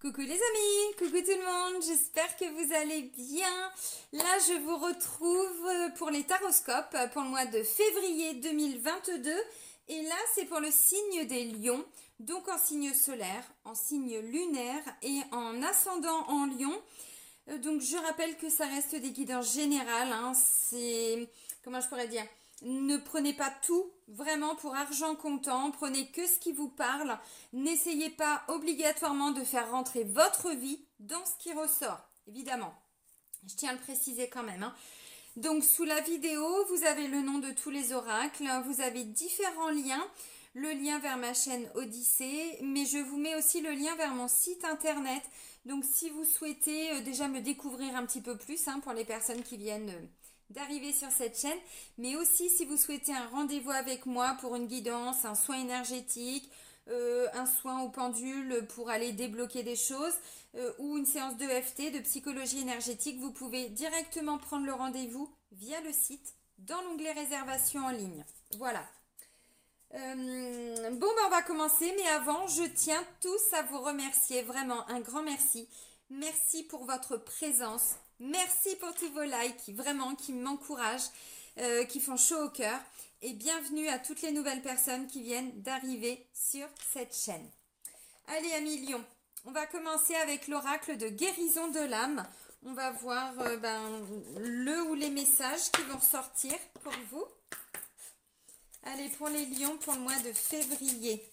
Coucou les amis, coucou tout le monde, j'espère que vous allez bien. Là, je vous retrouve pour les taroscopes pour le mois de février 2022. Et là, c'est pour le signe des lions, donc en signe solaire, en signe lunaire et en ascendant en lion. Donc, je rappelle que ça reste des guidances générales. C'est, comment je pourrais dire, ne prenez pas tout vraiment pour argent comptant, prenez que ce qui vous parle. N'essayez pas obligatoirement de faire rentrer votre vie dans ce qui ressort, évidemment. Je tiens à le préciser quand même. Donc sous la vidéo, vous avez le nom de tous les oracles, vous avez différents liens. Le lien vers ma chaîne Odyssée, mais je vous mets aussi le lien vers mon site internet. Donc si vous souhaitez déjà me découvrir un petit peu plus, pour les personnes qui viennent d'arriver sur cette chaîne, mais aussi si vous souhaitez un rendez-vous avec moi pour une guidance, un soin énergétique, un soin au pendule pour aller débloquer des choses, ou une séance de EFT, de psychologie énergétique, vous pouvez directement prendre le rendez-vous via le site dans l'onglet réservation en ligne. Voilà. On va commencer, mais avant, je tiens tous à vous remercier, vraiment un grand merci. Merci pour votre présence. Merci pour tous vos likes, vraiment, qui m'encouragent, qui font chaud au cœur. Et bienvenue à toutes les nouvelles personnes qui viennent d'arriver sur cette chaîne. Allez, amis lions, on va commencer avec l'oracle de guérison de l'âme. On va voir le ou les messages qui vont sortir pour vous. Allez, pour les lions, pour le mois de février.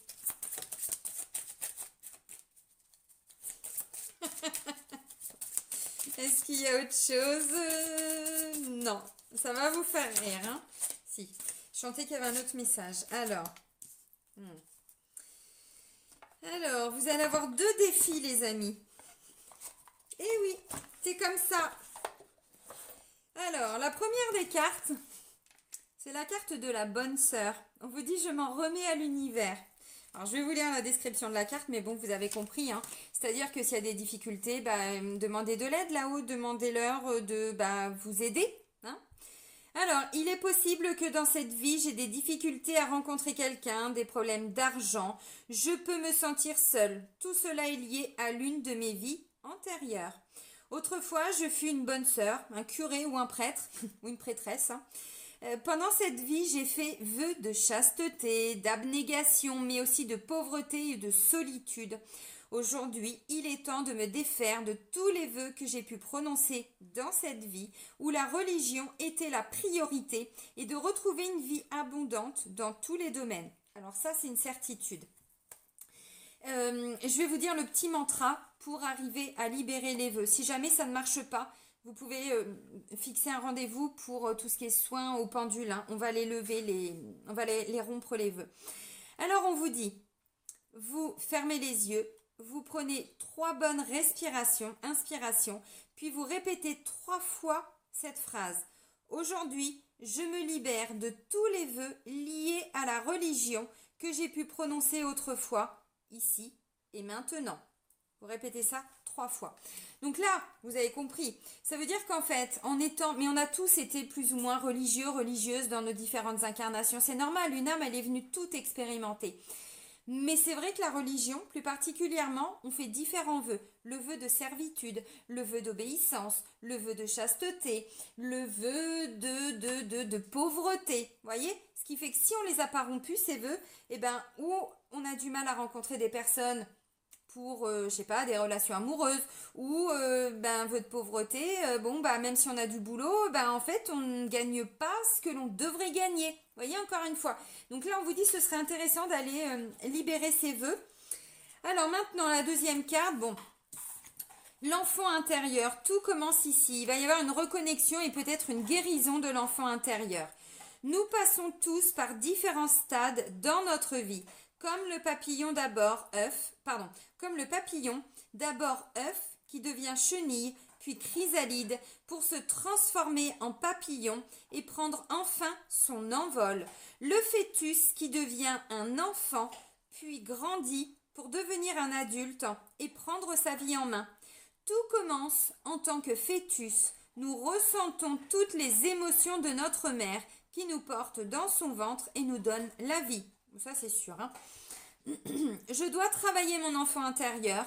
Est-ce qu'il y a autre chose? Non, ça va vous faire rire. Si, je sentais qu'il y avait un autre message. Alors, vous allez avoir 2 défis, les amis. Eh oui, c'est comme ça. Alors, la première des cartes, c'est la carte de la bonne sœur. On vous dit, je m'en remets à l'univers. Alors, je vais vous lire la description de la carte, mais bon, vous avez compris. C'est-à-dire que s'il y a des difficultés, demandez de l'aide là-haut, demandez-leur de vous aider. Alors, il est possible que dans cette vie, j'ai des difficultés à rencontrer quelqu'un, des problèmes d'argent. Je peux me sentir seule. Tout cela est lié à l'une de mes vies antérieures. Autrefois, je fus une bonne sœur, un curé ou un prêtre, ou une prêtresse. Pendant cette vie, j'ai fait vœu de chasteté, d'abnégation, mais aussi de pauvreté et de solitude. Aujourd'hui, il est temps de me défaire de tous les vœux que j'ai pu prononcer dans cette vie, où la religion était la priorité, et de retrouver une vie abondante dans tous les domaines. Alors ça, c'est une certitude. Je vais vous dire le petit mantra pour arriver à libérer les vœux. Si jamais ça ne marche pas, vous pouvez fixer un rendez-vous pour tout ce qui est soins au pendule. On va les lever, on va les rompre les vœux. Alors on vous dit, vous fermez les yeux, vous prenez 3 bonnes respirations, inspiration, puis vous répétez 3 fois cette phrase. Aujourd'hui, je me libère de tous les vœux liés à la religion que j'ai pu prononcer autrefois, ici et maintenant. Vous répétez ça 3 fois. Donc là, vous avez compris. Ça veut dire qu'en fait, mais on a tous été plus ou moins religieux, religieuses dans nos différentes incarnations. C'est normal, une âme, elle est venue tout expérimenter. Mais c'est vrai que la religion, plus particulièrement, on fait différents vœux. Le vœu de servitude, le vœu d'obéissance, le vœu de chasteté, le vœu de pauvreté. Vous voyez? Ce qui fait que si on les a pas rompus, ces vœux, ou on a du mal à rencontrer des personnes pour, des relations amoureuses, ou vœu de pauvreté, même si on a du boulot, en fait, on ne gagne pas ce que l'on devrait gagner. Vous voyez, encore une fois. Donc là, on vous dit ce serait intéressant d'aller libérer ces vœux. Alors maintenant, la deuxième carte, l'enfant intérieur, tout commence ici. Il va y avoir une reconnexion et peut-être une guérison de l'enfant intérieur. Nous passons tous par différents stades dans notre vie. Comme le papillon d'abord œuf qui devient chenille, puis chrysalide, pour se transformer en papillon et prendre enfin son envol. Le fœtus qui devient un enfant, puis grandit pour devenir un adulte et prendre sa vie en main. Tout commence en tant que fœtus. Nous ressentons toutes les émotions de notre mère qui nous porte dans son ventre et nous donne la vie. Ça, c'est sûr. Je dois travailler mon enfant intérieur.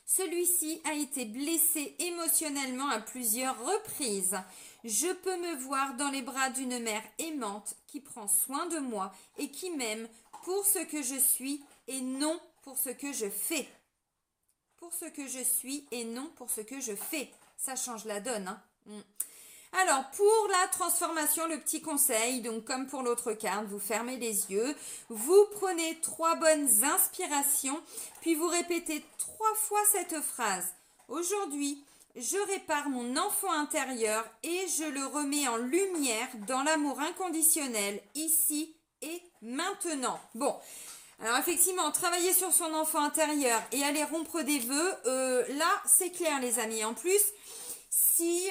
Celui-ci a été blessé émotionnellement à plusieurs reprises. Je peux me voir dans les bras d'une mère aimante qui prend soin de moi et qui m'aime pour ce que je suis et non pour ce que je fais. Pour ce que je suis et non pour ce que je fais. Ça change la donne, hein. Alors, pour la transformation, le petit conseil, donc comme pour l'autre carte, vous fermez les yeux, vous prenez 3 bonnes inspirations, puis vous répétez 3 fois cette phrase. Aujourd'hui, je répare mon enfant intérieur et je le remets en lumière dans l'amour inconditionnel, ici et maintenant. Bon, alors effectivement, travailler sur son enfant intérieur et aller rompre des vœux, là, c'est clair les amis. En plus, si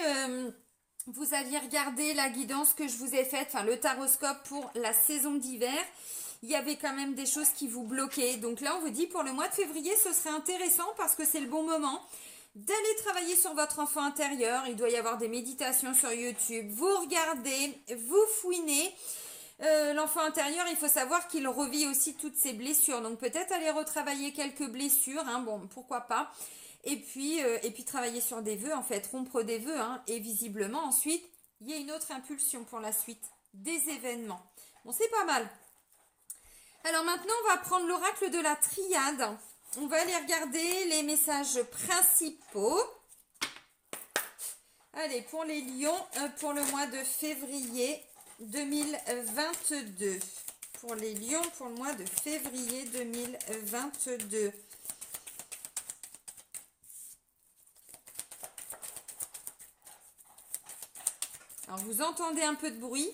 vous aviez regardé la guidance que je vous ai faite, enfin le taroscope pour la saison d'hiver, il y avait quand même des choses qui vous bloquaient. Donc là, on vous dit pour le mois de février, ce serait intéressant parce que c'est le bon moment d'aller travailler sur votre enfant intérieur. Il doit y avoir des méditations sur YouTube. Vous regardez, vous fouinez. L'enfant intérieur, il faut savoir qu'il revit aussi toutes ses blessures. Donc peut-être aller retravailler quelques blessures, hein, bon, pourquoi pas. Et puis travailler sur des vœux, en fait, rompre des vœux. Hein, et visiblement, ensuite, il y a une autre impulsion pour la suite, des événements. Bon, c'est pas mal. Alors maintenant, on va prendre l'oracle de la triade. On va aller regarder les messages principaux. Allez, pour les lions, pour le mois de février 2022. Pour les lions, pour le mois de février 2022. Alors, vous entendez un peu de bruit.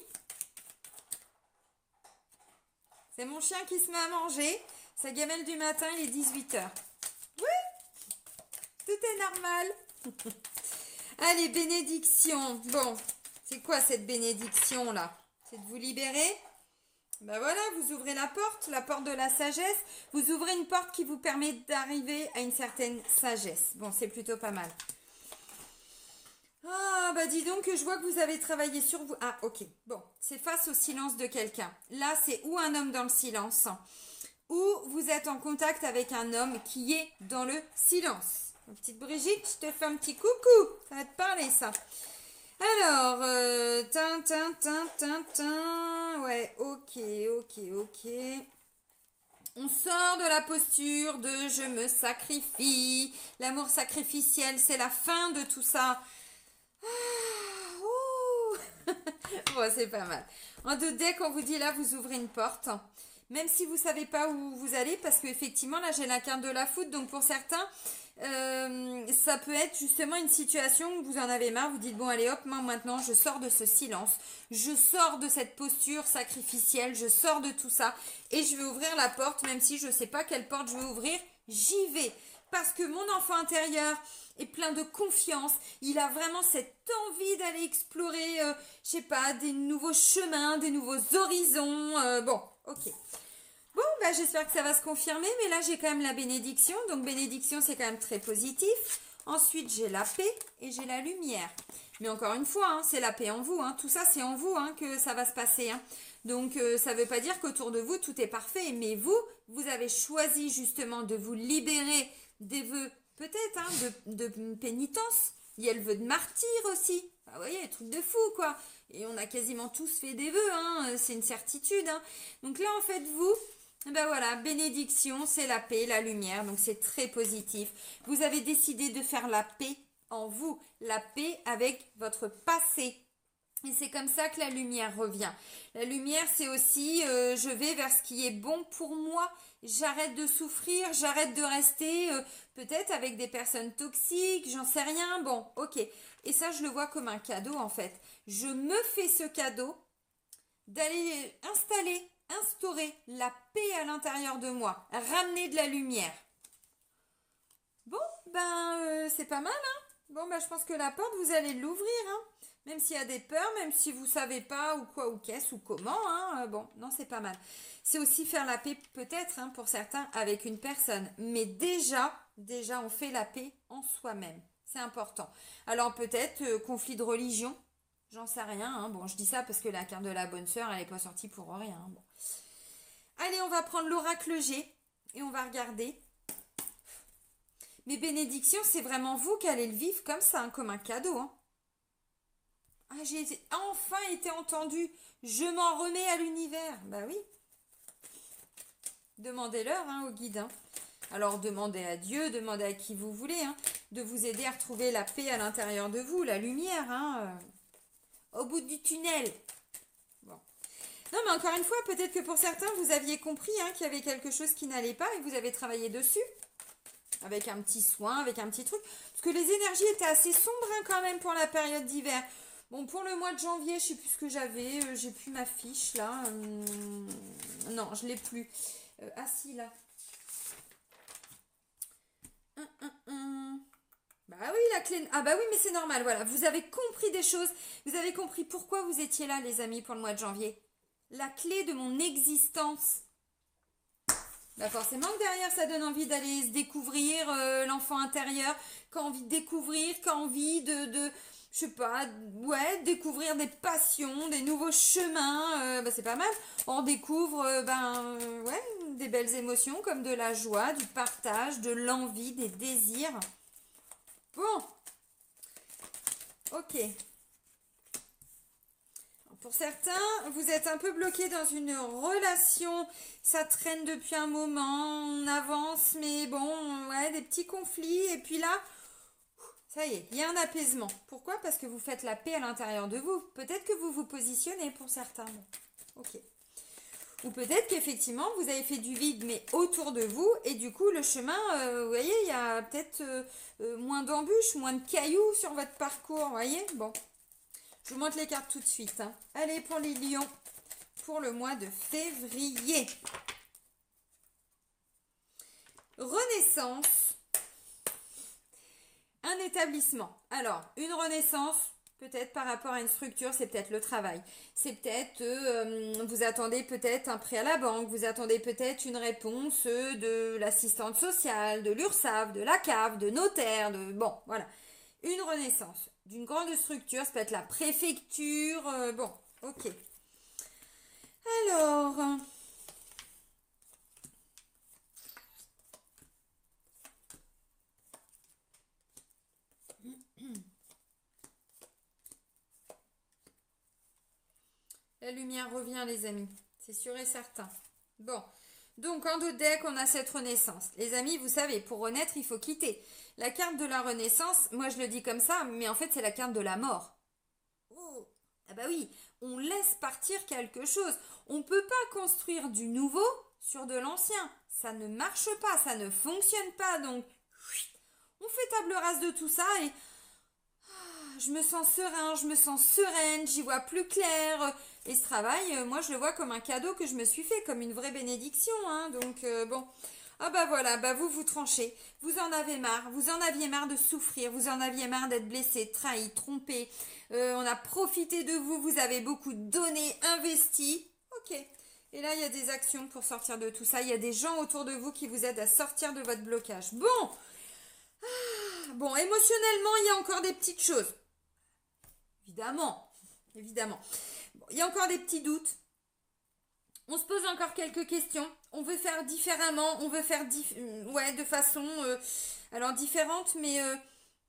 C'est mon chien qui se met à manger. Sa gamelle du matin, il est 18h. Oui, tout est normal. Allez, bénédiction. Bon, c'est quoi cette bénédiction là? C'est de vous libérer. Ben voilà, vous ouvrez la porte de la sagesse. Vous ouvrez une porte qui vous permet d'arriver à une certaine sagesse. Bon, c'est plutôt pas mal. Ah, bah dis donc que je vois que vous avez travaillé sur vous. Ah, ok. Bon, c'est face au silence de quelqu'un. Là, c'est ou un homme dans le silence, ou vous êtes en contact avec un homme qui est dans le silence. Ma petite Brigitte, je te fais un petit coucou. Ça va te parler, ça. Alors, ouais, ok. On sort de la posture de je me sacrifie. L'amour sacrificiel, c'est la fin de tout ça. Bon, c'est pas mal. En deux decks, on vous dit là, vous ouvrez une porte. Même si vous ne savez pas où vous allez, parce qu'effectivement, là, j'ai la carte de la foudre. Donc, pour certains, ça peut être justement une situation où vous en avez marre. Vous dites, bon, allez, hop, maintenant, je sors de ce silence. Je sors de cette posture sacrificielle. Je sors de tout ça. Et je vais ouvrir la porte, même si je ne sais pas quelle porte je vais ouvrir. J'y vais. Parce que mon enfant intérieur est plein de confiance. Il a vraiment cette envie d'aller explorer, je sais pas, des nouveaux chemins, des nouveaux horizons. Bon, ok. Bon, bah, j'espère que ça va se confirmer, mais là, j'ai quand même la bénédiction. Donc, bénédiction, c'est quand même très positif. Ensuite, j'ai la paix et j'ai la lumière. Mais encore une fois, hein, c'est la paix en vous. Hein. Tout ça, c'est en vous hein, que ça va se passer. Hein. Donc, ça ne veut pas dire qu'autour de vous, tout est parfait. Mais vous avez choisi justement de vous libérer des vœux, peut-être, hein, de pénitence. Il y a le vœu de martyr aussi. Bah, vous voyez, truc de fou, quoi. Et on a quasiment tous fait des vœux, hein. C'est une certitude. Hein. Donc là, en fait, vous... Ben voilà, bénédiction, c'est la paix, la lumière, donc c'est très positif. Vous avez décidé de faire la paix en vous, la paix avec votre passé. Et c'est comme ça que la lumière revient. La lumière, c'est aussi, je vais vers ce qui est bon pour moi. J'arrête de souffrir, j'arrête de rester peut-être avec des personnes toxiques, j'en sais rien. Bon, ok. Et ça, je le vois comme un cadeau en fait. Je me fais ce cadeau d'aller instaurer la paix à l'intérieur de moi, ramener de la lumière. Bon, ben c'est pas mal, hein. Bon, ben je pense que la porte, vous allez l'ouvrir, hein. Même s'il y a des peurs, même si vous savez pas ou quoi ou qu'est-ce ou comment, hein. Bon, non, c'est pas mal. C'est aussi faire la paix peut-être, hein, pour certains, avec une personne. Mais déjà, on fait la paix en soi-même. C'est important. Alors peut-être conflit de religion. J'en sais rien, hein. Bon, je dis ça parce que la carte de la bonne sœur, elle n'est pas sortie pour rien. Hein. Bon. Allez, on va prendre l'oracle G et on va regarder. mes bénédictions, c'est vraiment vous qui allez le vivre comme ça, hein, comme un cadeau. Hein. Ah, enfin été entendue. Je m'en remets à l'univers. Bah oui. Demandez-leur hein, au guide. Hein. Alors demandez à Dieu, demandez à qui vous voulez, hein, de vous aider à retrouver la paix à l'intérieur de vous, la lumière, hein, au bout du tunnel. Bon. Non, mais encore une fois, peut-être que pour certains, vous aviez compris hein, qu'il y avait quelque chose qui n'allait pas et que vous avez travaillé dessus. Avec un petit soin, avec un petit truc. Parce que les énergies étaient assez sombres hein, quand même pour la période d'hiver. Bon, pour le mois de janvier, je sais plus ce que j'avais. J'ai plus ma fiche là. Non, je l'ai plus. Ah si, là. Bah oui, la clé. Ah bah oui, mais c'est normal, voilà. Vous avez compris des choses. Vous avez compris pourquoi vous étiez là, les amis, pour le mois de janvier. La clé de mon existence. Bah forcément que derrière, ça donne envie d'aller se découvrir l'enfant intérieur. Quand envie de découvrir, quand envie je sais pas, ouais, découvrir des passions, des nouveaux chemins. Bah c'est pas mal. On découvre, ouais, des belles émotions comme de la joie, du partage, de l'envie, des désirs. Bon, ok. Pour certains, vous êtes un peu bloqué dans une relation, ça traîne depuis un moment, on avance, mais bon, ouais, des petits conflits, et puis là, ça y est, il y a un apaisement. Pourquoi? Parce que vous faites la paix à l'intérieur de vous. Peut-être que vous vous positionnez pour certains. Bon, ok. Ou peut-être qu'effectivement, vous avez fait du vide, mais autour de vous, et du coup, le chemin, vous voyez, il y a peut-être moins d'embûches, moins de cailloux sur votre parcours, vous voyez? Bon, je vous montre les cartes tout de suite. Hein. Allez, pour les lions, pour le mois de février. Renaissance. Un établissement. Alors, une renaissance, peut-être par rapport à une structure, c'est peut-être le travail. C'est peut-être, vous attendez peut-être un prêt à la banque, vous attendez peut-être une réponse de l'assistante sociale, de l'URSSAF, de la CAF, de notaire, de... Bon, voilà. Une renaissance d'une grande structure, ça peut être la préfecture, bon, ok. Alors... La lumière revient, les amis. C'est sûr et certain. Bon. Donc, en deux decks, on a cette renaissance. Les amis, vous savez, pour renaître, il faut quitter. La carte de la renaissance, moi je le dis comme ça, mais en fait, c'est la carte de la mort. Oh. Ah bah oui, on laisse partir quelque chose. On ne peut pas construire du nouveau sur de l'ancien. Ça ne marche pas, ça ne fonctionne pas. Donc, on fait table rase de tout ça et je me sens serein, je me sens sereine, j'y vois plus clair. Et ce travail, moi, je le vois comme un cadeau que je me suis fait, comme une vraie bénédiction. Hein. Donc, bon. Ah bah voilà, bah vous tranchez. Vous en avez marre. Vous en aviez marre de souffrir. Vous en aviez marre d'être blessé, trahi, trompé. On a profité de vous. Vous avez beaucoup donné, investi. Ok. Et là, il y a des actions pour sortir de tout ça. Il y a des gens autour de vous qui vous aident à sortir de votre blocage. Bon. Bon, émotionnellement, il y a encore des petites choses. Évidemment, évidemment. Bon, il y a encore des petits doutes. On se pose encore quelques questions. On veut faire différemment. On veut faire ouais, de façon alors différente, mais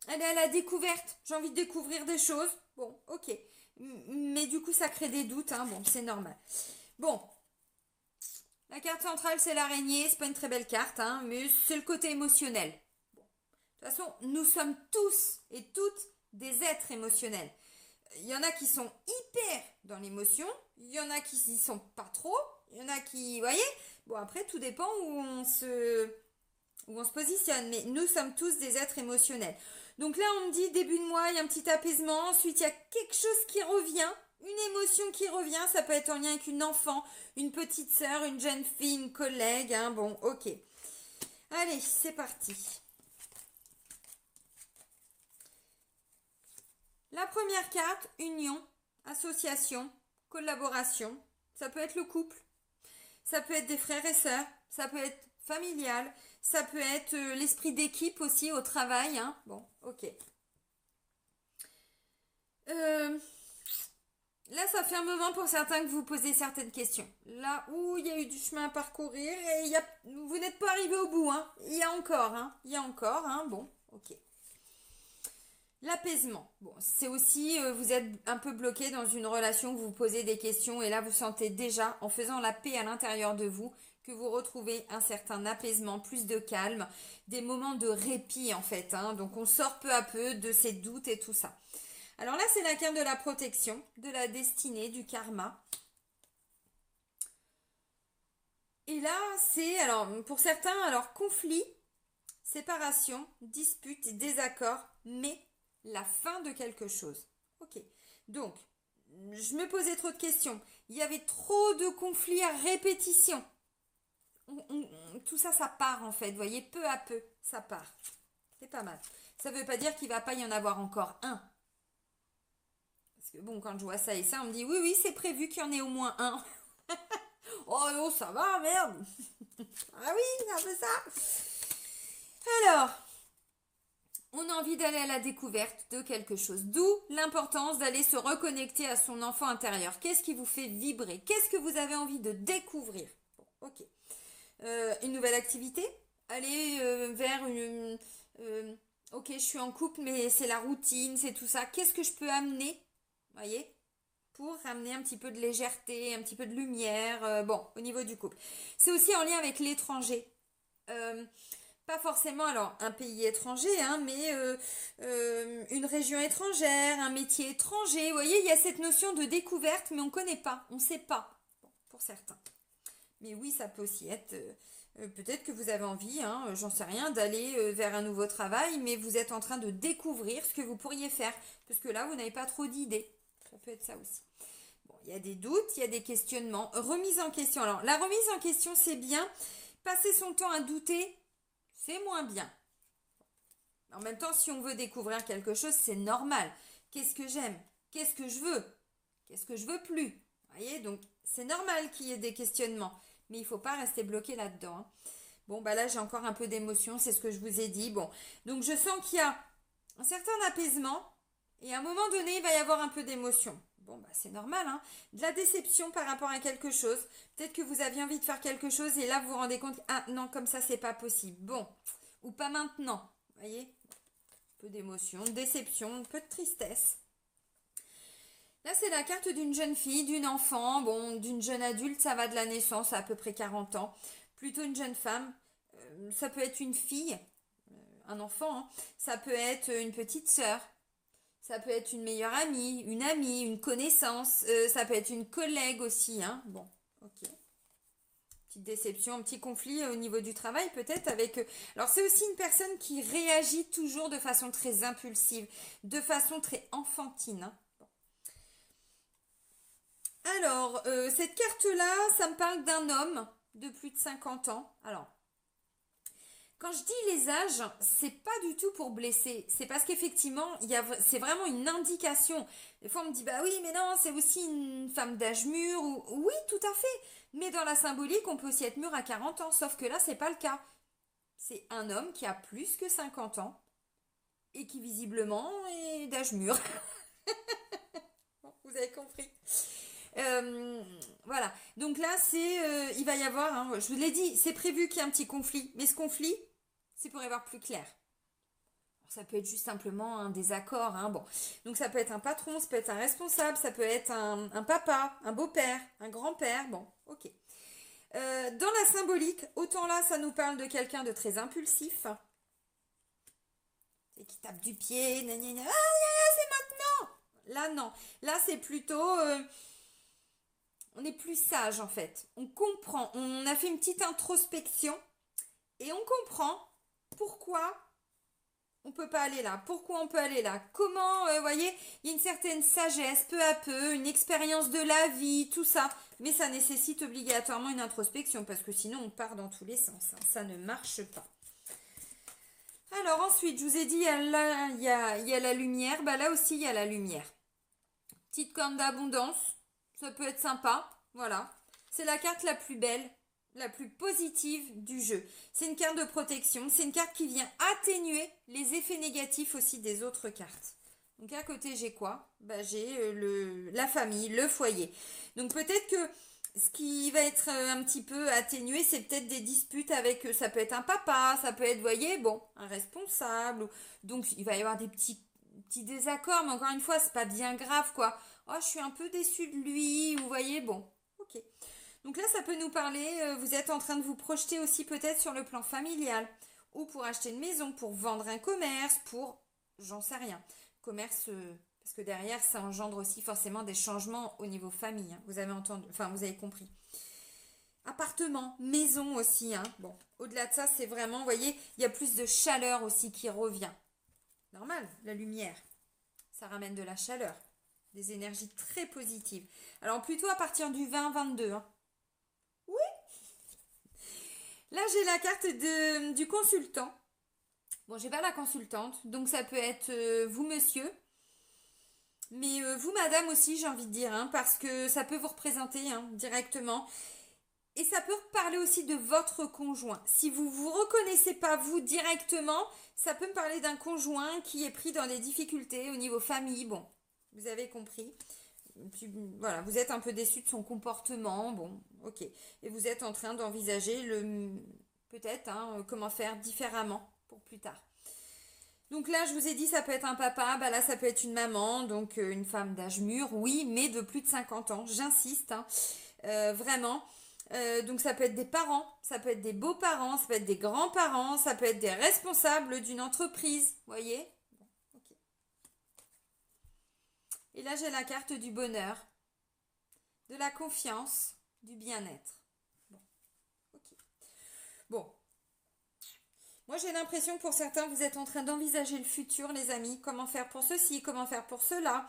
aller à la découverte. J'ai envie de découvrir des choses. Bon, ok. Mais du coup, ça crée des doutes. Hein. Bon, c'est normal. Bon. La carte centrale, c'est l'araignée. C'est pas une très belle carte, hein, mais c'est le côté émotionnel. Bon. De toute façon, nous sommes tous et toutes des êtres émotionnels. Il y en a qui sont hyper dans l'émotion, il y en a qui n'y sont pas trop, il y en a qui, vous voyez, bon après tout dépend où on se positionne, mais nous sommes tous des êtres émotionnels. Donc là on me dit début de mois, il y a un petit apaisement, ensuite il y a quelque chose qui revient, une émotion qui revient, ça peut être en lien avec une enfant, une petite sœur, une jeune fille, une collègue, hein, bon ok. Allez, c'est parti. La première carte, union, association, collaboration. Ça peut être le couple, ça peut être des frères et sœurs, ça peut être familial, ça peut être l'esprit d'équipe aussi au travail. Hein. Bon, ok. Là, ça fait un moment pour certains que vous posez certaines questions. Là où il y a eu du chemin à parcourir et vous n'êtes pas arrivé au bout, hein. Il y a encore, hein. Il y a encore, hein. Bon, ok. L'apaisement. Bon, c'est aussi, vous êtes un peu bloqué dans une relation, vous vous posez des questions et là, vous sentez déjà, en faisant la paix à l'intérieur de vous, que vous retrouvez un certain apaisement, plus de calme, des moments de répit en fait, hein. Donc, on sort peu à peu de ces doutes et tout ça. Alors là, c'est la carte de la protection, de la destinée, du karma. Et là, c'est, alors, pour certains, alors, conflit, séparation, dispute, désaccord, mais la fin de quelque chose. Ok. Donc, je me posais trop de questions. Il y avait trop de conflits à répétition. Tout ça, ça part en fait. Vous voyez, peu à peu, ça part. C'est pas mal. Ça ne veut pas dire qu'il ne va pas y en avoir encore un. Parce que bon, quand je vois ça et ça, on me dit oui, oui, c'est prévu qu'il y en ait au moins un. Oh non, ça va, merde. Ah oui, c'est un peu ça. Alors, on a envie d'aller à la découverte de quelque chose. D'où l'importance d'aller se reconnecter à son enfant intérieur. Qu'est-ce qui vous fait vibrer? Qu'est-ce que vous avez envie de découvrir? Bon, ok. Une nouvelle activité? Aller vers une... ok, je suis en couple, mais c'est la routine, c'est tout ça. Qu'est-ce que je peux amener? Voyez, pour ramener un petit peu de légèreté, un petit peu de lumière, bon, au niveau du couple. C'est aussi en lien avec l'étranger. Pas forcément, alors, un pays étranger, hein, mais une région étrangère, un métier étranger. Vous voyez, il y a cette notion de découverte, mais on ne connaît pas, on ne sait pas, bon, pour certains. Mais oui, ça peut aussi être... peut-être que vous avez envie, hein, j'en sais rien, d'aller vers un nouveau travail, mais vous êtes en train de découvrir ce que vous pourriez faire. Parce que là, vous n'avez pas trop d'idées. Ça peut être ça aussi. Bon, il y a des doutes, il y a des questionnements. Remise en question. Alors, la remise en question, c'est bien. Passer son temps à douter, c'est moins bien. En même temps, si on veut découvrir quelque chose, c'est normal. Qu'est-ce que j'aime? Qu'est-ce que je veux? Qu'est-ce que je veux plus? Vous voyez, donc c'est normal qu'il y ait des questionnements. Mais il ne faut pas rester bloqué là-dedans, hein. Bon, bah là, j'ai encore un peu d'émotion, c'est ce que je vous ai dit. Bon, donc je sens qu'il y a un certain apaisement et à un moment donné, il va y avoir un peu d'émotion. Bon, bah c'est normal, hein. De la déception par rapport à quelque chose. Peut-être que vous aviez envie de faire quelque chose et là, vous vous rendez compte, ah non, comme ça, c'est pas possible. Bon, ou pas maintenant. Vous voyez? Un peu d'émotion, de déception, un peu de tristesse. Là, c'est la carte d'une jeune fille, d'une enfant, bon, d'une jeune adulte, ça va de la naissance à peu près 40 ans. Plutôt une jeune femme, ça peut être une fille, un enfant, hein. Ça peut être une petite sœur, ça peut être une meilleure amie, une connaissance, ça peut être une collègue aussi, hein. Bon, ok. Petite déception, un petit conflit au niveau du travail peut-être avec... Alors c'est aussi une personne qui réagit toujours de façon très impulsive, de façon très enfantine, hein. Alors, cette carte-là, ça me parle d'un homme de plus de 50 ans. Alors, quand je dis les âges, c'est pas du tout pour blesser. C'est parce qu'effectivement, c'est vraiment une indication. Des fois, on me dit, bah oui, mais non, c'est aussi une femme d'âge mûr. Oui, tout à fait. Mais dans la symbolique, on peut aussi être mûr à 40 ans. Sauf que là, c'est pas le cas. C'est un homme qui a plus que 50 ans et qui visiblement est d'âge mûr. Bon, vous avez compris. Voilà. Donc là, il va y avoir, hein, je vous l'ai dit, c'est prévu qu'il y ait un petit conflit. Mais ce conflit, c'est pour y voir plus clair. Alors, ça peut être juste simplement un désaccord, hein, bon. Donc ça peut être un patron, ça peut être un responsable, ça peut être un papa, un beau-père, un grand-père. Bon, ok. Dans la symbolique, autant là, ça nous parle de quelqu'un de très impulsif. Et qui tape du pied, gna gna gna, ah, c'est maintenant. Là, non. Là, c'est plutôt... on est plus sage en fait. On comprend. On a fait une petite introspection et on comprend pourquoi on peut pas aller là. Pourquoi on peut aller là. Comment, vous voyez, il y a une certaine sagesse peu à peu, une expérience de la vie, tout ça. Mais ça nécessite obligatoirement une introspection parce que sinon on part dans tous les sens, hein. Ça ne marche pas. Alors ensuite, je vous ai dit, il y a la lumière. Bah là aussi, il y a la lumière. Petite corne d'abondance. Ça peut être sympa, voilà. C'est la carte la plus belle, la plus positive du jeu. C'est une carte de protection, c'est une carte qui vient atténuer les effets négatifs aussi des autres cartes. Donc à côté, j'ai quoi? Bah, j'ai la famille, le foyer. Donc peut-être que ce qui va être un petit peu atténué, c'est peut-être des disputes avec, ça peut être un papa, ça peut être, vous voyez, bon, un responsable. Donc il va y avoir des petits désaccords, mais encore une fois, c'est pas bien grave, quoi. Oh, je suis un peu déçue de lui, vous voyez, bon, ok. Donc là, ça peut nous parler, vous êtes en train de vous projeter aussi peut-être sur le plan familial, ou pour acheter une maison, pour vendre un commerce, pour, j'en sais rien, commerce, parce que derrière, ça engendre aussi forcément des changements au niveau famille, hein. Vous avez entendu, enfin, vous avez compris. Appartement, maison aussi, hein. Bon, au-delà de ça, c'est vraiment, vous voyez, il y a plus de chaleur aussi qui revient. Normal, la lumière, ça ramène de la chaleur, des énergies très positives. Alors plutôt à partir du 20-22, hein. Là, j'ai la carte du consultant. Bon, j'ai pas la consultante, donc ça peut être vous, monsieur, mais vous, madame aussi, j'ai envie de dire, hein, parce que ça peut vous représenter, hein, directement. Et ça peut parler aussi de votre conjoint. Si vous vous reconnaissez pas vous directement, ça peut me parler d'un conjoint qui est pris dans des difficultés au niveau famille. Bon, vous avez compris. Puis, voilà, vous êtes un peu déçu de son comportement. Bon, ok. Et vous êtes en train d'envisager peut-être, hein, comment faire différemment pour plus tard. Donc là, je vous ai dit, ça peut être un papa, bah là, ça peut être une maman, donc une femme d'âge mûr, oui, mais de plus de 50 ans, j'insiste, hein, vraiment. Donc ça peut être des parents, ça peut être des beaux-parents, ça peut être des grands-parents, ça peut être des responsables d'une entreprise, voyez? Bon, ok. Et là, j'ai la carte du bonheur, de la confiance, du bien-être. Bon, ok. Bon, moi, j'ai l'impression que pour certains, vous êtes en train d'envisager le futur, les amis. Comment faire pour ceci, comment faire pour cela.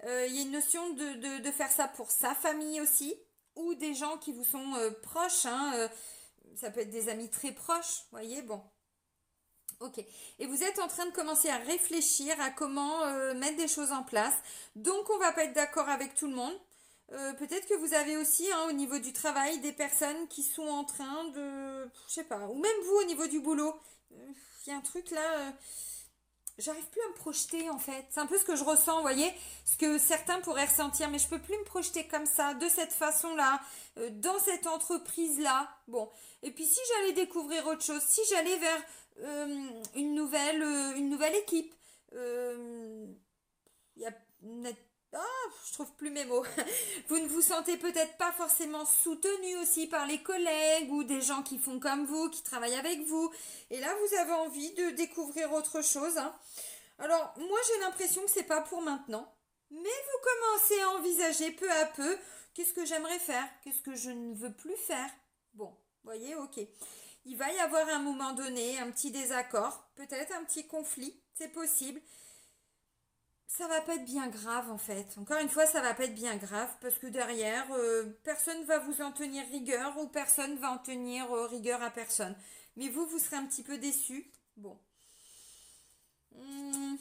Il y a une notion de faire ça pour sa famille aussi, ou des gens qui vous sont proches, hein, ça peut être des amis très proches, voyez, bon. Ok. Et vous êtes en train de commencer à réfléchir à comment mettre des choses en place. Donc, on va pas être d'accord avec tout le monde. Peut-être que vous avez aussi, hein, au niveau du travail, des personnes qui sont en train de, je sais pas, ou même vous au niveau du boulot. Il y a un truc là, j'arrive plus à me projeter en fait. C'est un peu ce que je ressens, vous voyez, ce que certains pourraient ressentir, mais je peux plus me projeter comme ça, de cette façon-là, dans cette entreprise-là. Bon, et puis si j'allais découvrir autre chose, si j'allais vers une nouvelle équipe, il y a ah, je trouve plus mes mots. Vous ne vous sentez peut-être pas forcément soutenu aussi par les collègues ou des gens qui font comme vous, qui travaillent avec vous. Et là, vous avez envie de découvrir autre chose, hein. Alors, moi, j'ai l'impression que c'est pas pour maintenant. Mais vous commencez à envisager peu à peu qu'est-ce que j'aimerais faire, qu'est-ce que je ne veux plus faire. Bon, voyez, ok. Il va y avoir un moment donné un petit désaccord, peut-être un petit conflit, c'est possible. Ça va pas être bien grave en fait. Encore une fois, ça va pas être bien grave parce que derrière, personne va vous en tenir rigueur ou personne va en tenir rigueur à personne. Mais vous, vous serez un petit peu déçu. Bon. Hmm.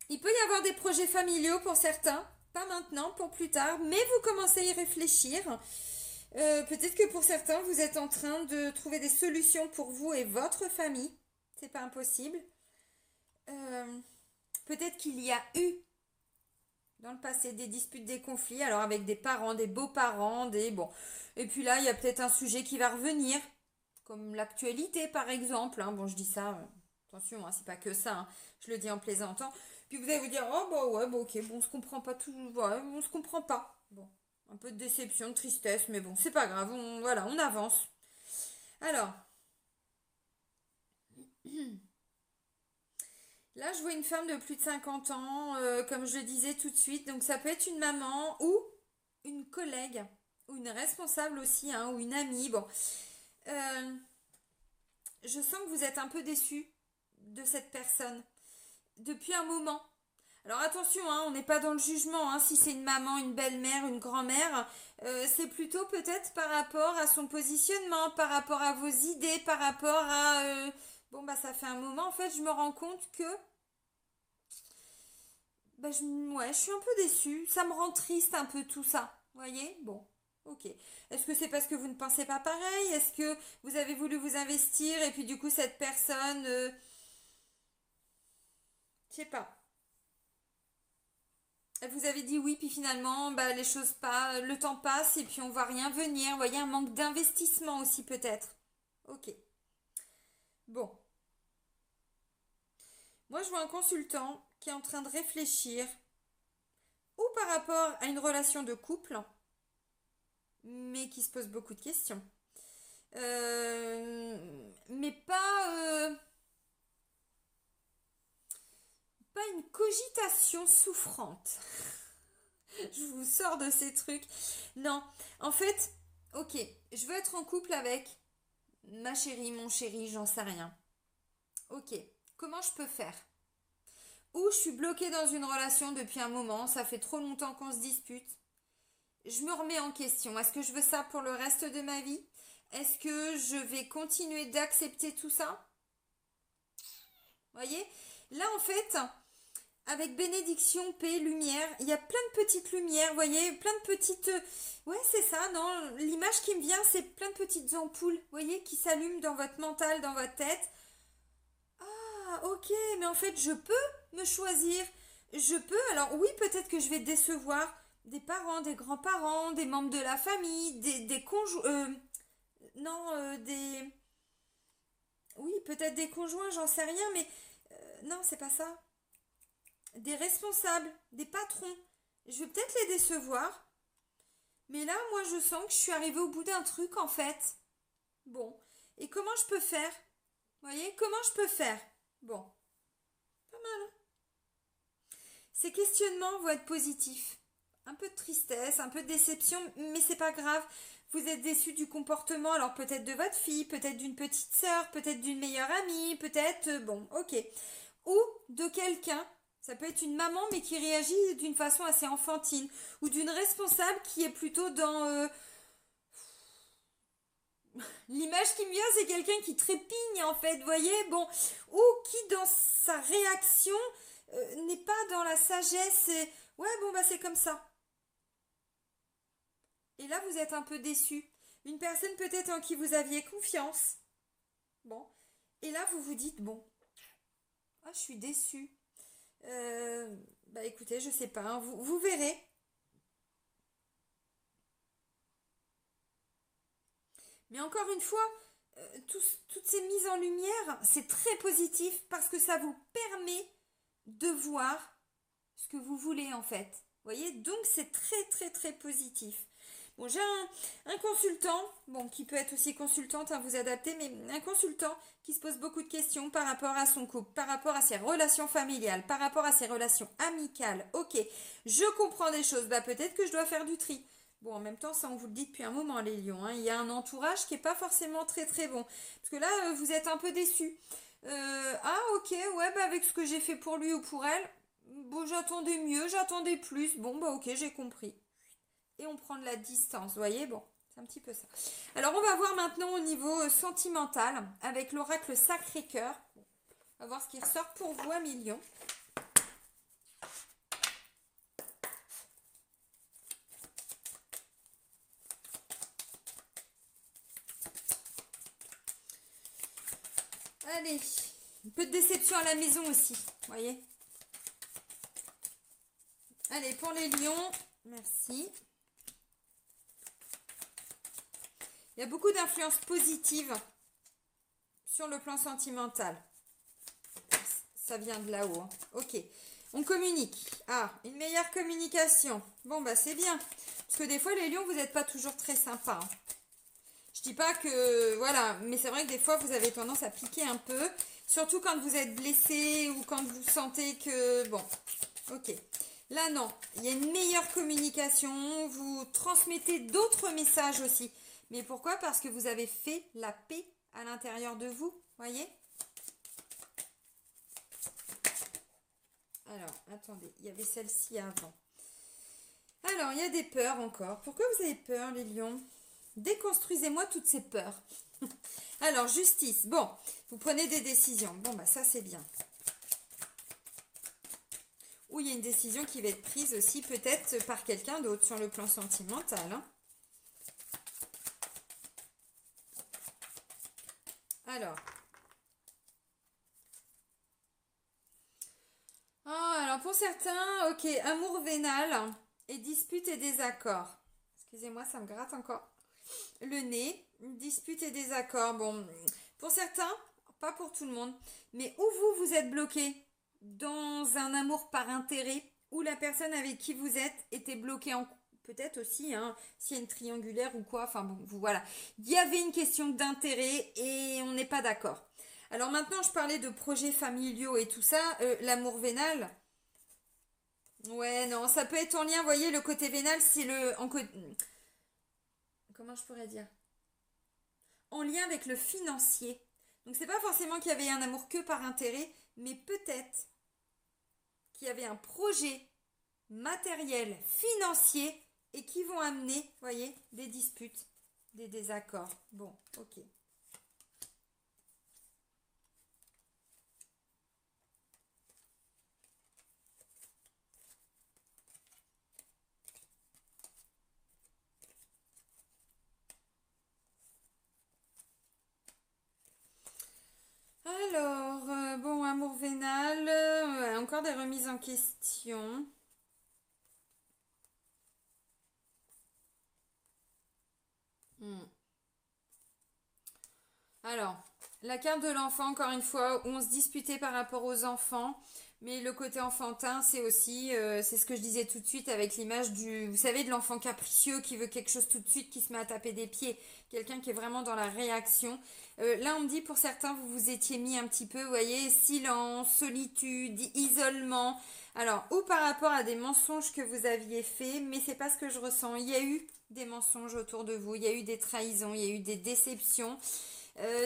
Il peut y avoir des projets familiaux pour certains, pas maintenant, pour plus tard, mais vous commencez à y réfléchir. Peut-être que pour certains, vous êtes en train de trouver des solutions pour vous et votre famille. C'est pas impossible. Euh, Peut-être qu'il y a eu dans le passé des disputes, des conflits, alors avec des parents, des beaux-parents, des... Bon. Et puis là, il y a peut-être un sujet qui va revenir, comme l'actualité par exemple, hein. Bon, je dis ça, attention, hein, c'est pas que ça, hein. Je le dis en plaisantant. Puis vous allez vous dire, oh bah ouais, bah ok, bon, on se comprend pas tout, ouais, on se comprend pas. Bon, un peu de déception, de tristesse, mais bon, c'est pas grave, voilà, on avance. Alors, là, je vois une femme de plus de 50 ans, comme je le disais tout de suite. Donc, ça peut être une maman ou une collègue, ou une responsable aussi, hein, ou une amie. Bon, Euh, je sens que vous êtes un peu déçu de cette personne depuis un moment. Alors attention, hein, on n'est pas dans le jugement, hein, si c'est une maman, une belle-mère, une grand-mère, c'est plutôt peut-être par rapport à son positionnement, par rapport à vos idées, par rapport à... bon, bah ça fait un moment, en fait, je me rends compte que bah, ouais, je suis un peu déçue. Ça me rend triste un peu tout ça. Vous voyez? Bon, ok. Est-ce que c'est parce que vous ne pensez pas pareil? Est-ce que vous avez voulu vous investir et puis du coup cette personne, je sais pas. Vous avez dit oui, puis finalement, bah, les choses pas, le temps passe et puis on voit rien venir. Vous voyez, un manque d'investissement aussi peut-être. Ok. Bon. Moi, je vois un consultant qui est en train de réfléchir ou par rapport à une relation de couple, mais qui se pose beaucoup de questions. Mais pas une cogitation souffrante. Je vous sors de ces trucs. Non, en fait, ok, je veux être en couple avec ma chérie, mon chéri, j'en sais rien. Ok, comment je peux faire? Ou je suis bloquée dans une relation depuis un moment, ça fait trop longtemps qu'on se dispute. Je me remets en question. Est-ce que je veux ça pour le reste de ma vie? Est-ce que je vais continuer d'accepter tout ça? Vous voyez? Là, en fait, avec bénédiction, paix, lumière, il y a plein de petites lumières, vous voyez, plein de petites... Ouais, c'est ça, non? L'image qui me vient, c'est plein de petites ampoules, vous voyez, qui s'allument dans votre mental, dans votre tête. Ah, ok, mais en fait, je peux me choisir. Je peux, alors oui, peut-être que je vais décevoir des parents, des grands-parents, des membres de la famille, des conjoints... non, des... Oui, peut-être des conjoints, j'en sais rien, mais... non, c'est pas ça. Des responsables, des patrons. Je vais peut-être les décevoir, mais là, moi, je sens que je suis arrivée au bout d'un truc, en fait. Bon, et comment je peux faire? Vous voyez, comment je peux faire? Bon, pas mal, hein? Ces questionnements vont être positifs. Un peu de tristesse, un peu de déception, mais c'est pas grave. Vous êtes déçu du comportement, alors peut-être de votre fille, peut-être d'une petite sœur, peut-être d'une meilleure amie, peut-être, bon, ok. Ou de quelqu'un, ça peut être une maman, mais qui réagit d'une façon assez enfantine, ou d'une responsable qui est plutôt dans... l'image qui me vient, c'est quelqu'un qui trépigne, en fait, vous voyez, bon, ou qui, dans sa réaction, n'est pas dans la sagesse, et... ouais, bon, bah c'est comme ça. Et là, vous êtes un peu déçu. Une personne peut-être en qui vous aviez confiance. Bon. Et là, vous vous dites, bon, ah, je suis déçue. Bah écoutez, je sais pas, hein, vous verrez. Mais encore une fois, toutes ces mises en lumière, c'est très positif parce que ça vous permet de voir ce que vous voulez en fait. Vous voyez, donc c'est très très très positif. Bon, j'ai un consultant, bon, qui peut être aussi consultante, hein, vous adaptez, mais un consultant qui se pose beaucoup de questions par rapport à son couple, par rapport à ses relations familiales, par rapport à ses relations amicales. Ok, je comprends des choses, bah peut-être que je dois faire du tri. Bon, en même temps, ça on vous le dit depuis un moment, les lions, hein, il y a un entourage qui n'est pas forcément très très bon. Parce que là, vous êtes un peu déçus. Ah ok, ouais, bah avec ce que j'ai fait pour lui ou pour elle, bon, j'attendais mieux, j'attendais plus. Bon, bah ok, j'ai compris. Et on prend de la distance, vous voyez, bon, c'est un petit peu ça. Alors, on va voir maintenant au niveau sentimental, avec l'oracle Sacré-Cœur. On va voir ce qui ressort pour vous, à million. Allez, un peu de déception à la maison aussi, vous voyez. Allez, pour les lions, merci. Il y a beaucoup d'influences positives sur le plan sentimental. Ça vient de là-haut, hein. Ok, on communique. Ah, une meilleure communication. Bon, bah c'est bien. Parce que des fois, les lions, vous n'êtes pas toujours très sympas, hein. Je dis pas que... Voilà, mais c'est vrai que des fois, vous avez tendance à piquer un peu. Surtout quand vous êtes blessé ou quand vous sentez que... Bon, ok. Là, non. Il y a une meilleure communication. Vous transmettez d'autres messages aussi. Mais pourquoi? Parce que vous avez fait la paix à l'intérieur de vous. Voyez? Alors, attendez. Il y avait celle-ci avant. Alors, il y a des peurs encore. Pourquoi vous avez peur, les lions? Déconstruisez-moi toutes ces peurs. Alors, justice. Bon, vous prenez des décisions. Bon, bah ça, c'est bien. Ou il y a une décision qui va être prise aussi peut-être par quelqu'un d'autre sur le plan sentimental, hein. Alors. Ah, alors Alors pour certains, ok, amour vénal et disputes et désaccords. Excusez-moi, ça me gratte encore le nez. Disputes et désaccords. Bon, pour certains, pas pour tout le monde, mais où vous êtes bloqué dans un amour par intérêt, ou la personne avec qui vous êtes était bloquée en peut-être aussi, hein, s'il y a une triangulaire ou quoi, enfin bon, vous voilà. Il y avait une question d'intérêt et on n'est pas d'accord. Alors maintenant, je parlais de projets familiaux et tout ça, l'amour vénal. Ouais, non, ça peut être en lien, vous voyez, le côté vénal, c'est comment je pourrais dire? En lien avec le financier. Donc c'est pas forcément qu'il y avait un amour que par intérêt, mais peut-être qu'il y avait un projet matériel, financier, et qui vont amener, vous voyez, des disputes, des désaccords. Bon, ok. Alors, bon, amour vénal, encore des remises en question. Hmm. Alors, la carte de l'enfant, encore une fois, où on se disputait par rapport aux enfants, mais le côté enfantin, c'est aussi, c'est ce que je disais tout de suite avec l'image du, vous savez, de l'enfant capricieux qui veut quelque chose tout de suite, qui se met à taper des pieds, quelqu'un qui est vraiment dans la réaction. Là, on me dit, pour certains, vous vous étiez mis un petit peu, vous voyez, silence, solitude, isolement. Alors, ou par rapport à des mensonges que vous aviez faits, mais c'est pas ce que je ressens. Il y a eu des mensonges autour de vous, il y a eu des trahisons, il y a eu des déceptions.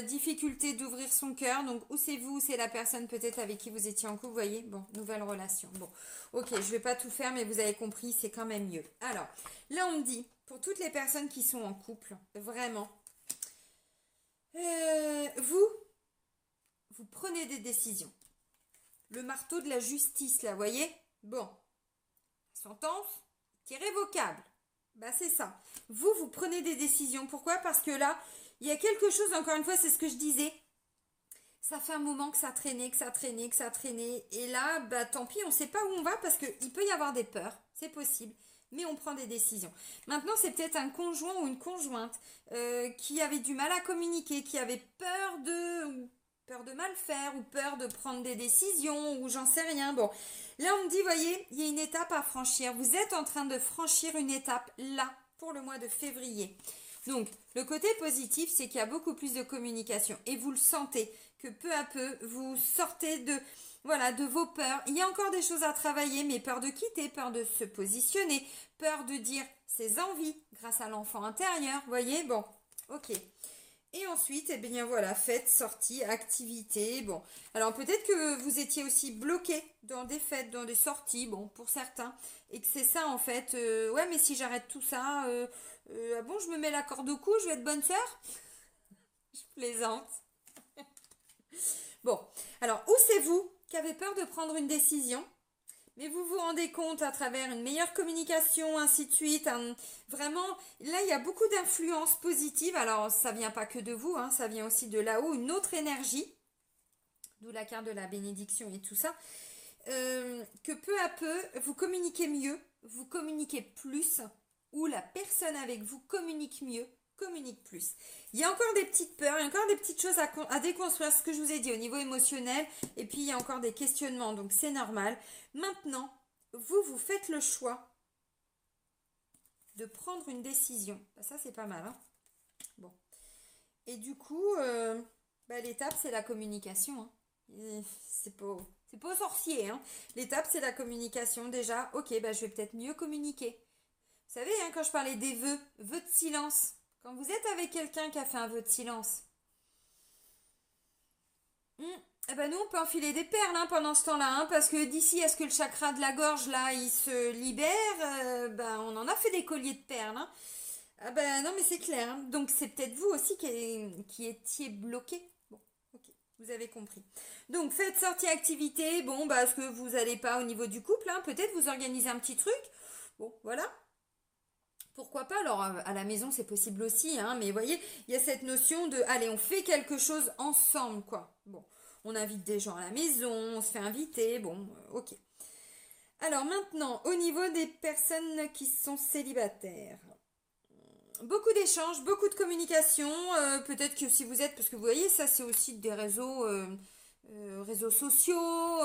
Difficulté d'ouvrir son cœur. Donc, ou c'est vous, ou c'est la personne peut-être avec qui vous étiez en couple. Vous voyez, bon, nouvelle relation. Bon, ok, je vais pas tout faire, mais vous avez compris, c'est quand même mieux. Alors, là, on me dit, pour toutes les personnes qui sont en couple, vraiment, vous prenez des décisions. Le marteau de la justice, là, vous voyez. Bon, sentence, irrévocable. Bah, c'est ça. Vous prenez des décisions. Pourquoi? Parce que là, il y a quelque chose, encore une fois, c'est ce que je disais. Ça fait un moment que ça traînait, que ça traînait, que ça traînait. Et là, bah tant pis, on ne sait pas où on va parce qu'il peut y avoir des peurs, c'est possible. Mais on prend des décisions. Maintenant, c'est peut-être un conjoint ou une conjointe qui avait du mal à communiquer, qui avait peur de mal faire ou peur de prendre des décisions ou j'en sais rien. Bon, là, on me dit, voyez, il y a une étape à franchir. Vous êtes en train de franchir une étape là pour le mois de février. Donc, le côté positif, c'est qu'il y a beaucoup plus de communication et vous le sentez que peu à peu, vous sortez de vos peurs. Il y a encore des choses à travailler, mais peur de quitter, peur de se positionner, peur de dire ses envies grâce à l'enfant intérieur. Voyez, bon, ok. Et ensuite, eh bien voilà, fête, sortie, activité. Bon, alors peut-être que vous étiez aussi bloqué dans des fêtes, dans des sorties, bon, pour certains, et que c'est ça en fait. Ouais, mais si j'arrête tout ça, ah bon, je me mets la corde au cou, je vais être bonne sœur? Je plaisante. Bon, alors où c'est vous qui avez peur de prendre une décision, mais vous vous rendez compte à travers une meilleure communication, ainsi de suite. Vraiment, là, il y a beaucoup d'influences positives. Alors, ça vient pas que de vous, hein, ça vient aussi de là-haut, une autre énergie, d'où la carte de la bénédiction et tout ça. Que peu à peu, vous communiquez mieux, vous communiquez plus, ou la personne avec vous communique mieux, communique plus. Il y a encore des petites peurs, il y a encore des petites choses à déconstruire, ce que je vous ai dit au niveau émotionnel, et puis il y a encore des questionnements, donc c'est normal. Maintenant, vous faites le choix de prendre une décision. Bah, ça, c'est pas mal, hein. Bon. Et du coup, l'étape, c'est la communication, hein. C'est pas au sorcier, hein. L'étape, c'est la communication. Déjà, ok, bah, je vais peut-être mieux communiquer. Vous savez, hein, quand je parlais des vœux de silence, quand vous êtes avec quelqu'un qui a fait un vœu de silence, eh ben nous, on peut enfiler des perles hein, pendant ce temps-là, hein, parce que d'ici à ce que le chakra de la gorge, là, il se libère, on en a fait des colliers de perles. Hein. Ah ben non, mais c'est clair. Hein. Donc c'est peut-être vous aussi qui étiez bloqué. Bon, ok, vous avez compris. Donc faites sortie activité, bon, parce que vous n'allez pas au niveau du couple, hein, peut-être vous organisez un petit truc. Bon, voilà. Pourquoi pas? Alors, à la maison, c'est possible aussi, hein, mais vous voyez, il y a cette notion de, allez, on fait quelque chose ensemble, quoi. Bon, on invite des gens à la maison, on se fait inviter, bon, ok. Alors maintenant, au niveau des personnes qui sont célibataires. Beaucoup d'échanges, beaucoup de communication. Peut-être que si vous êtes, parce que vous voyez, ça c'est aussi des réseaux sociaux,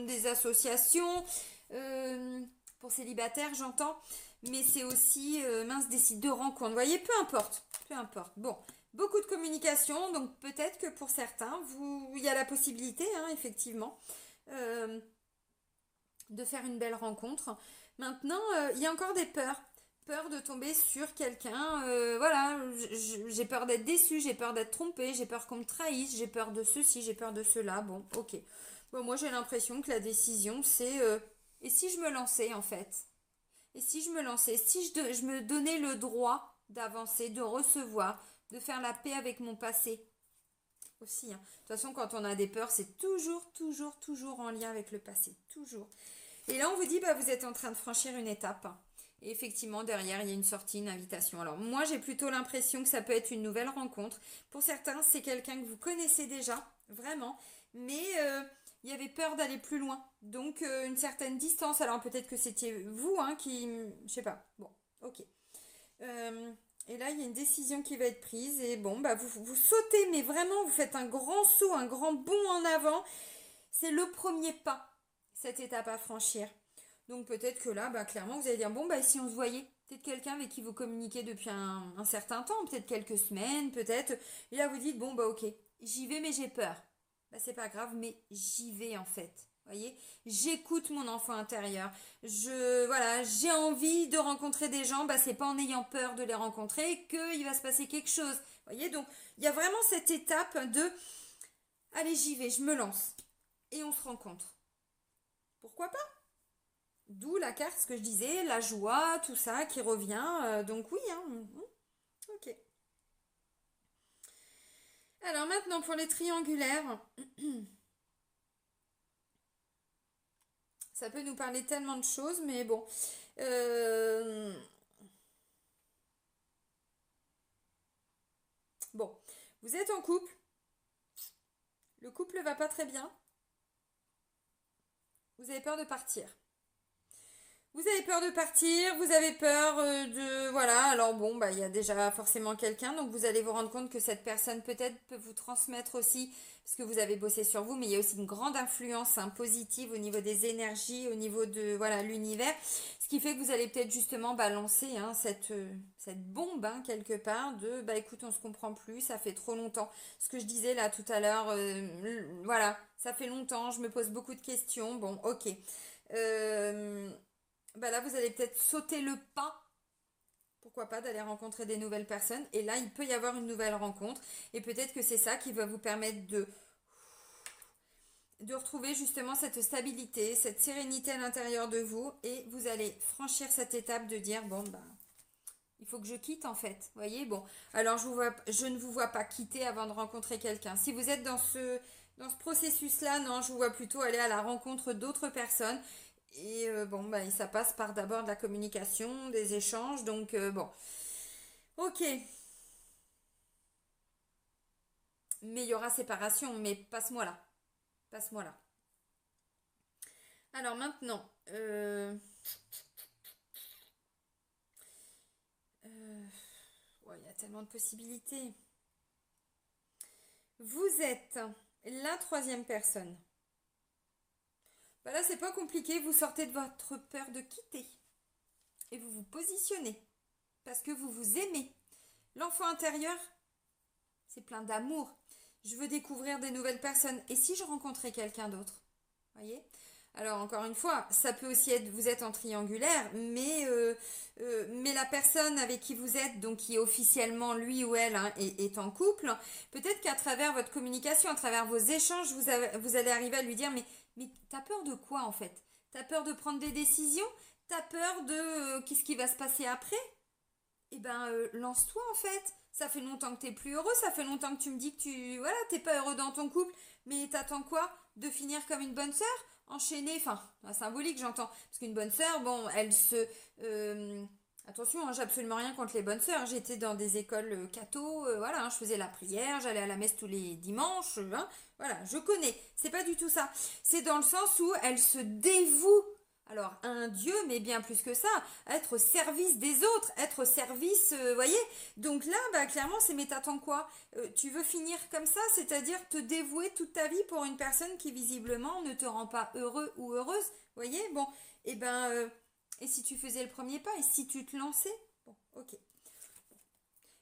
des associations, euh, pour célibataires j'entends, mais c'est aussi, mince, des sites de rencontres. Vous voyez, peu importe, peu importe. Bon, beaucoup de communication, donc peut-être que pour certains, il y a la possibilité, hein, effectivement, euh, de faire une belle rencontre. Maintenant, il y a encore des peurs. Peur de tomber sur quelqu'un, voilà, j'ai peur d'être déçue, j'ai peur d'être trompée, j'ai peur qu'on me trahisse, j'ai peur de ceci, j'ai peur de cela. Bon, ok. Bon, moi j'ai l'impression que la décision c'est et si je me lançais en fait? Et si je me lançais? Si je me donnais le droit d'avancer, de recevoir, de faire la paix avec mon passé aussi, hein. De toute façon, quand on a des peurs, c'est toujours, toujours, toujours en lien avec le passé. Toujours. Et là, on vous dit, bah, vous êtes en train de franchir une étape. Et effectivement, derrière, il y a une sortie, une invitation. Alors, moi, j'ai plutôt l'impression que ça peut être une nouvelle rencontre. Pour certains, c'est quelqu'un que vous connaissez déjà, vraiment. Mais il y avait peur d'aller plus loin. Donc, une certaine distance. Alors, peut-être que c'était vous, hein, qui... Je sais pas. Bon, ok. Et là, il y a une décision qui va être prise. Et bon, bah, vous sautez, mais vraiment, vous faites un grand saut, un grand bond en avant. C'est le premier pas, cette étape à franchir. Donc peut-être que là, bah, clairement, vous allez dire, bon, bah, si on se voyait, peut-être quelqu'un avec qui vous communiquez depuis un certain temps, peut-être quelques semaines, peut-être. Et là, vous dites, bon, bah, ok, j'y vais, mais j'ai peur. Bah, c'est pas grave, mais j'y vais en fait. Voyez, j'écoute mon enfant intérieur. Voilà, j'ai envie de rencontrer des gens. Bah, c'est pas en ayant peur de les rencontrer qu'il va se passer quelque chose. Voyez, donc il y a vraiment cette étape de, allez, j'y vais, je me lance et on se rencontre. Pourquoi pas? D'où la carte, ce que je disais, la joie, tout ça qui revient. Donc oui, hein, ok. Alors maintenant pour les triangulaires, ça peut nous parler tellement de choses, mais bon. Euh, Bon, vous êtes en couple, le couple va pas très bien, vous avez peur de partir. Vous avez peur de partir, vous avez peur de... Voilà, alors bon, bah il y a déjà forcément quelqu'un, donc vous allez vous rendre compte que cette personne peut-être peut vous transmettre aussi, parce que vous avez bossé sur vous, mais il y a aussi une grande influence, hein, positive au niveau des énergies, au niveau de voilà l'univers, ce qui fait que vous allez peut-être justement balancer, hein, cette bombe, hein, quelque part, de bah écoute, on se comprend plus, ça fait trop longtemps. Ce que je disais là tout à l'heure, voilà, ça fait longtemps, je me pose beaucoup de questions, bon, ok. Euh, Bah là, vous allez peut-être sauter le pas, pourquoi pas, d'aller rencontrer des nouvelles personnes. Et là, il peut y avoir une nouvelle rencontre. Et peut-être que c'est ça qui va vous permettre de retrouver justement cette stabilité, cette sérénité à l'intérieur de vous. Et vous allez franchir cette étape de dire, bon, bah, il faut que je quitte en fait. Vous voyez, bon. Alors, je ne vous vois pas quitter avant de rencontrer quelqu'un. Si vous êtes dans ce processus-là, non, je vous vois plutôt aller à la rencontre d'autres personnes. Et bon, bah, ça passe par d'abord de la communication, des échanges. Donc, bon, ok. Mais il y aura séparation. Mais passe-moi là. Passe-moi là. Alors maintenant, ouais, il y a tellement de possibilités. Vous êtes la troisième personne. Bah là, c'est pas compliqué. Vous sortez de votre peur de quitter. Et vous vous positionnez. Parce que vous vous aimez. L'enfant intérieur, c'est plein d'amour. Je veux découvrir des nouvelles personnes. Et si je rencontrais quelqu'un d'autre? Voyez? Alors encore une fois, ça peut aussi être, vous êtes en triangulaire, mais la personne avec qui vous êtes, donc qui officiellement lui ou elle, hein, est en couple, peut-être qu'à travers votre communication, à travers vos échanges, vous allez arriver à lui dire, mais t'as peur de quoi en fait? T'as peur de prendre des décisions? T'as peur de qu'est-ce qui va se passer après? Eh ben, lance-toi en fait. Ça fait longtemps que t'es plus heureux, ça fait longtemps que tu me dis que voilà, t'es pas heureux dans ton couple, mais t'attends quoi? De finir comme une bonne sœur? Enchaîner, enfin, symbolique j'entends. Parce qu'une bonne sœur, bon, attention, hein, j'ai absolument rien contre les bonnes sœurs. J'étais dans des écoles catho, voilà, hein, je faisais la prière, j'allais à la messe tous les dimanches, hein, voilà, je connais. C'est pas du tout ça. C'est dans le sens où elles se dévouent Alors, un Dieu, mais bien plus que ça, être au service des autres, être au service, voyez. Donc là, bah, clairement, c'est mais t'attends quoi? Tu veux finir comme ça, c'est-à-dire te dévouer toute ta vie pour une personne qui visiblement ne te rend pas heureux ou heureuse, voyez. Bon, et ben, et si tu faisais le premier pas, et si tu te lançais? Bon, ok.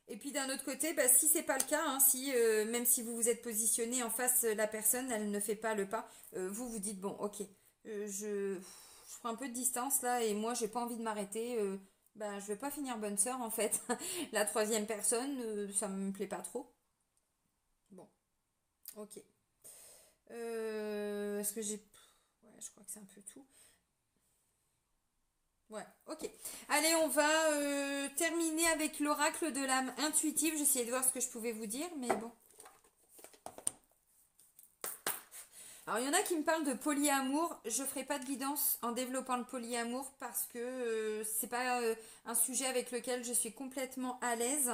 Et puis d'un autre côté, bah, si c'est pas le cas, hein, si même si vous vous êtes positionné en face, la personne, elle ne fait pas le pas, vous vous dites bon, ok, je prends un peu de distance là et moi j'ai pas envie de m'arrêter. Bah, je vais pas finir bonne sœur en fait. La troisième personne, ça me plaît pas trop. Bon, ok. Est-ce que j'ai, ouais, je crois que c'est un peu tout. Ouais, ok. Allez, on va terminer avec l'oracle de l'âme intuitive. J'essayais de voir ce que je pouvais vous dire, mais bon. Alors, il y en a qui me parlent de polyamour. Je ferai pas de guidance en développant le polyamour parce que c'est pas un sujet avec lequel je suis complètement à l'aise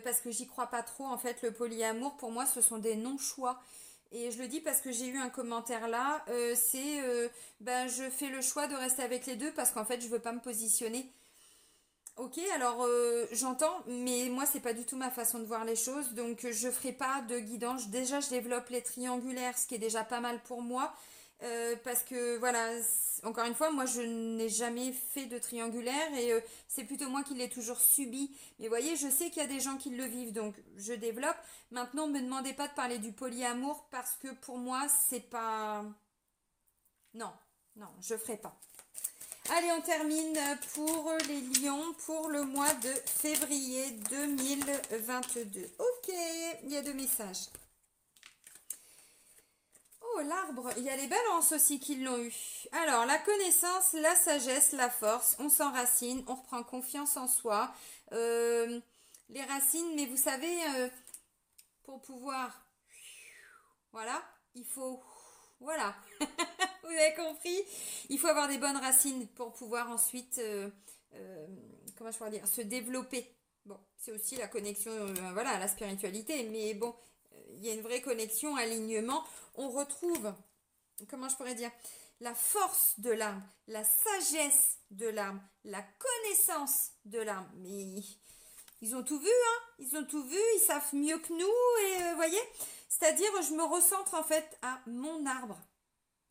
parce que j'y crois pas trop. En fait, le polyamour, pour moi, ce sont des non-choix. Et je le dis parce que j'ai eu un commentaire là, ben, je fais le choix de rester avec les deux parce qu'en fait je veux pas me positionner. Ok, alors j'entends, mais moi c'est pas du tout ma façon de voir les choses, donc je ferai pas de guidance. Déjà je développe les triangulaires, ce qui est déjà pas mal pour moi, parce que voilà, encore une fois, moi je n'ai jamais fait de triangulaire et c'est plutôt moi qui l'ai toujours subi. Mais voyez, je sais qu'il y a des gens qui le vivent, donc je développe. Maintenant, me demandez pas de parler du polyamour parce que pour moi c'est pas, non, non, je ferai pas. Allez, on termine pour les lions pour le mois de février 2022. Ok, il y a deux messages. Oh, l'arbre, il y a les balances aussi qui l'ont eu. Alors, la connaissance, la sagesse, la force, on s'enracine, on reprend confiance en soi. Les racines, mais vous savez, pour pouvoir, voilà, il faut, voilà, vous avez compris, il faut avoir des bonnes racines pour pouvoir ensuite, comment je pourrais dire, se développer. Bon, c'est aussi la connexion, voilà, à la spiritualité, mais bon, il y a une vraie connexion, alignement. On retrouve, comment je pourrais dire, la force de l'âme, la sagesse de l'âme, la connaissance de l'âme. Mais ils ont tout vu, hein, ils ont tout vu, ils savent mieux que nous, et voyez, c'est-à-dire, je me recentre en fait à mon arbre.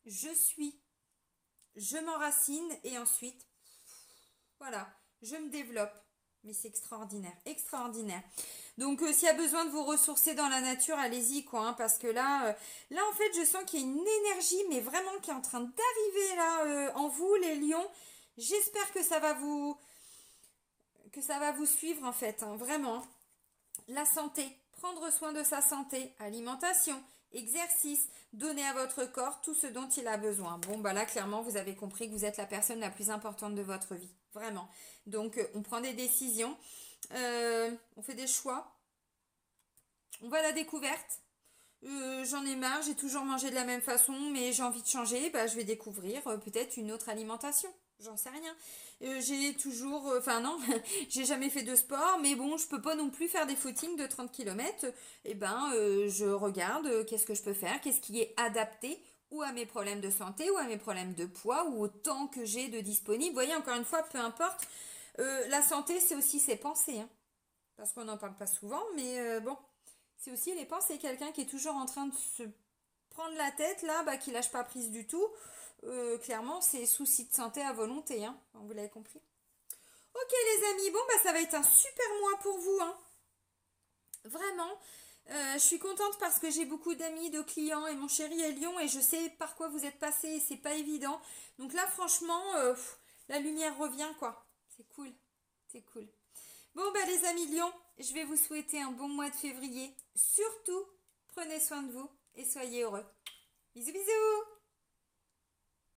Je suis, je m'enracine et ensuite, voilà, je me développe. Mais c'est extraordinaire, extraordinaire. Donc, s'il y a besoin de vous ressourcer dans la nature, allez-y, quoi, hein, parce que là, là, en fait, je sens qu'il y a une énergie, mais vraiment qui est en train d'arriver là en vous, les lions. J'espère que ça va vous suivre, en fait, hein, vraiment. La santé, prendre soin de sa santé, alimentation, exercice, donner à votre corps tout ce dont il a besoin. Bon, bah là, clairement, vous avez compris que vous êtes la personne la plus importante de votre vie. Vraiment. Donc, on prend des décisions, on fait des choix, on va à la découverte. J'en ai marre, j'ai toujours mangé de la même façon, mais j'ai envie de changer, bah, je vais découvrir peut-être une autre alimentation. J'en sais rien. J'ai toujours, enfin non, j'ai jamais fait de sport, mais bon, je peux pas non plus faire des footings de 30 km. Et ben, je regarde qu'est-ce que je peux faire, qu'est-ce qui est adapté ou à mes problèmes de santé, ou à mes problèmes de poids, ou au temps que j'ai de disponible. Vous voyez, encore une fois, peu importe. La santé, c'est aussi ses pensées, hein, parce qu'on n'en parle pas souvent, mais bon, c'est aussi les pensées. Quelqu'un qui est toujours en train de se prendre la tête, là, bah, qui lâche pas prise du tout. Clairement, c'est souci de santé à volonté, hein. Vous l'avez compris. Ok, les amis, bon, bah, ça va être un super mois pour vous, hein. Vraiment. Je suis contente parce que j'ai beaucoup d'amis, de clients et mon chéri est Lyon et je sais par quoi vous êtes passé et c'est pas évident. Donc là, franchement, la lumière revient, quoi. C'est cool. C'est cool. Bon, bah, les amis Lyon, je vais vous souhaiter un bon mois de février. Surtout, prenez soin de vous et soyez heureux. Bisous, bisous!